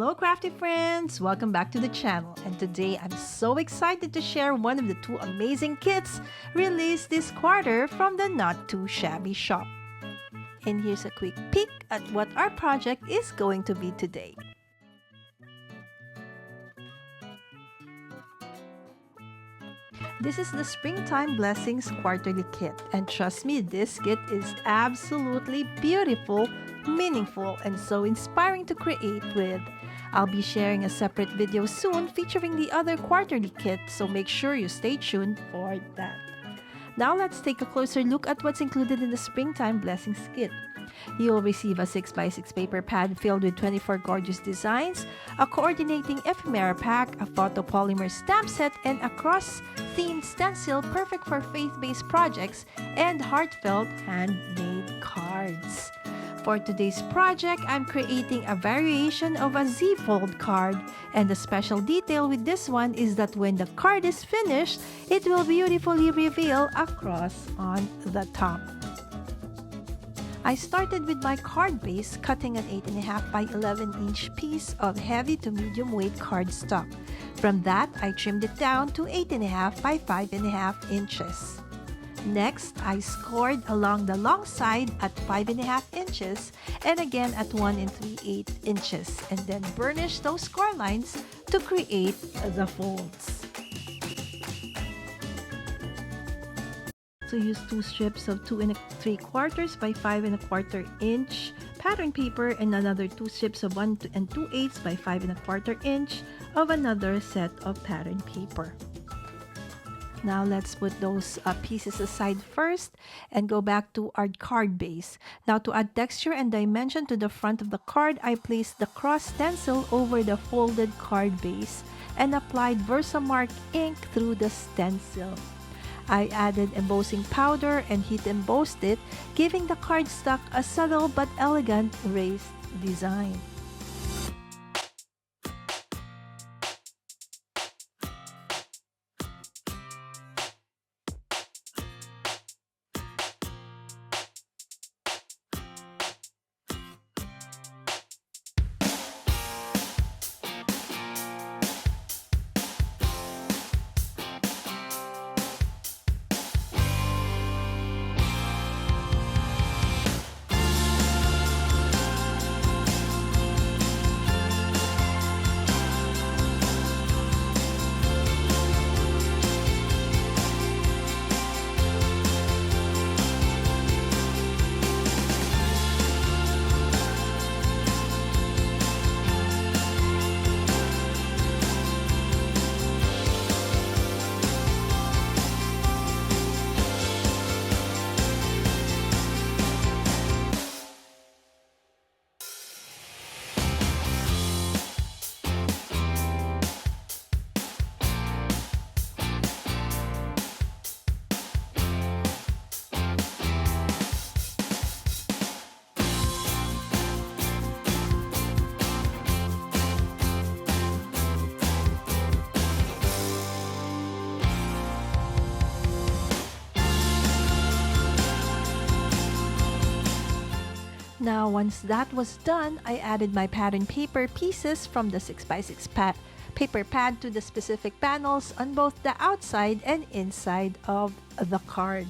Hello crafty friends! Welcome back to the channel, and today I'm so excited to share one of the two amazing kits released this quarter from the Not Too Shabby Shop. And here's a quick peek at what our project is going to be today. This is the Springtime Blessings Quarterly Kit, and trust me, this kit is absolutely beautiful, meaningful, and so inspiring to create with. I'll be sharing a separate video soon featuring the other quarterly kit, so make sure you stay tuned for that. Now let's take a closer look at what's included in the Springtime Blessings Kit. You'll receive a 6x6 paper pad filled with 24 gorgeous designs, a coordinating ephemera pack, a photopolymer stamp set, and a cross-themed stencil perfect for faith-based projects, and heartfelt handmade cards. For today's project, I'm creating a variation of a Z-fold card, and the special detail with this one is that when the card is finished, it will beautifully reveal a cross on the top. I started with my card base, cutting an 8.5 by 11 inch piece of heavy to medium weight cardstock. From that, I trimmed it down to 8.5 by 5.5 inches. Next, I scored along the long side at 5.5 inches and again at 1 3/8 inches, and then burnished those score lines to create the folds. So use two strips of 2 3/4 by 5.25 inch pattern paper and another two strips of 1 2/8 by 5.25 inch of another set of pattern paper. Now let's put those pieces aside first and go back to our card base. Now to add texture and dimension to the front of the card, I placed the cross stencil over the folded card base and applied Versamark ink through the stencil. I added embossing powder and heat embossed it, giving the cardstock a subtle but elegant raised design. Now, once that was done, I added my pattern paper pieces from the 6x6 paper pad to the specific panels on both the outside and inside of the card.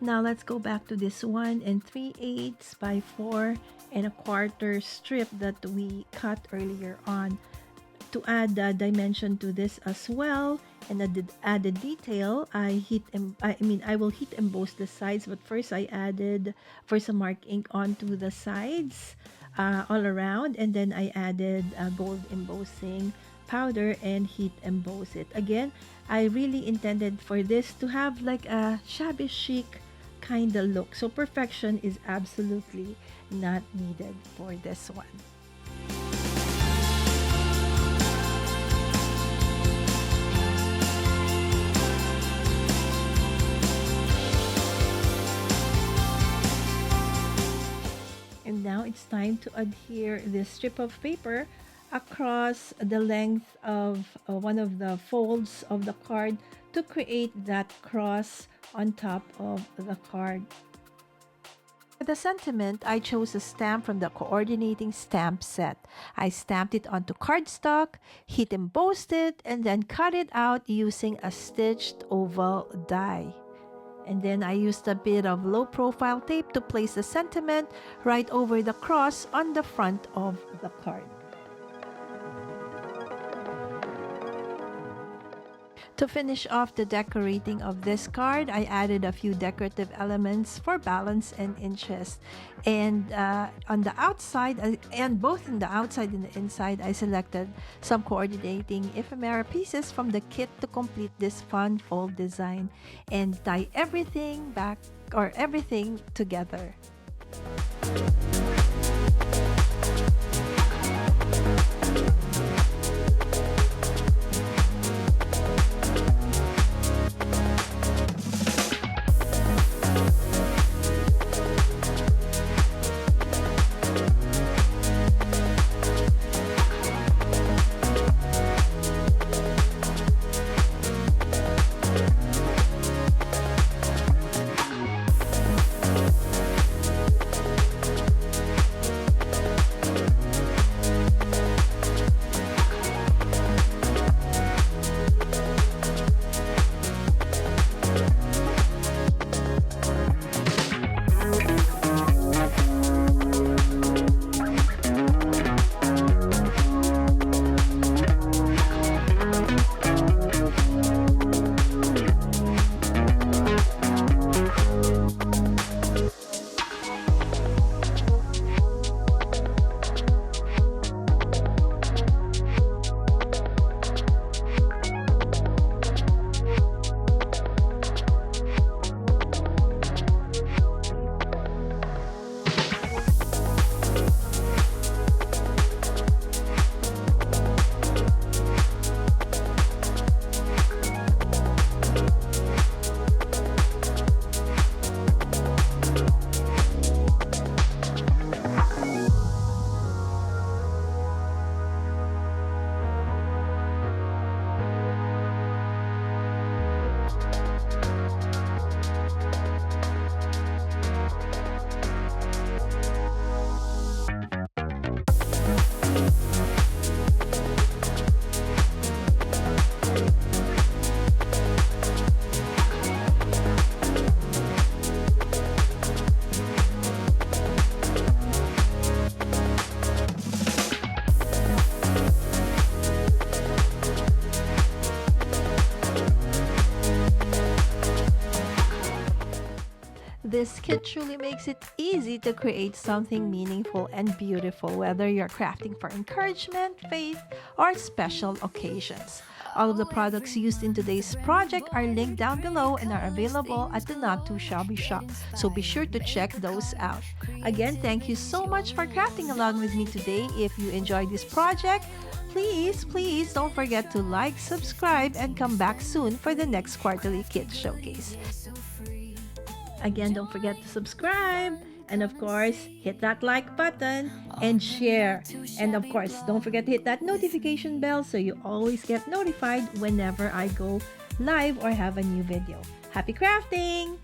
Now let's go back to this 1 3/8 by 4.25 strip that we cut earlier on. To add the dimension to this as well and the added detail, I will heat emboss the sides, but first I added Versamark ink onto the sides all around, and then I added gold embossing powder and heat emboss it. Again, I really intended for this to have like a shabby chic kind of look, so perfection is absolutely not needed for this one. it's time to adhere this strip of paper across the length of one of the folds of the card to create that cross on top of the card. For the sentiment, I chose a stamp from the coordinating stamp set. I stamped it onto cardstock, heat embossed it, and then cut it out using a stitched oval die. And then I used a bit of low profile tape to place the sentiment right over the cross on the front of the card. To finish off the decorating of this card, I added a few decorative elements for balance and interest. And on the outside, and both in the outside and the inside, I selected some coordinating ephemera pieces from the kit to complete this fun fold design and tie everything back or everything together. This kit truly makes it easy to create something meaningful and beautiful, whether you're crafting for encouragement, faith, or special occasions. All of the products used in today's project are linked down below and are available at the Not Too Shabby Shop, so be sure to check those out. Again, thank you so much for crafting along with me today. If you enjoyed this project, please don't forget to like, subscribe, and come back soon for the next quarterly kit showcase. Again, don't forget to subscribe and of course hit that like button and share, and of course don't forget to hit that notification bell so you always get notified whenever I go live or have a new video. Happy crafting!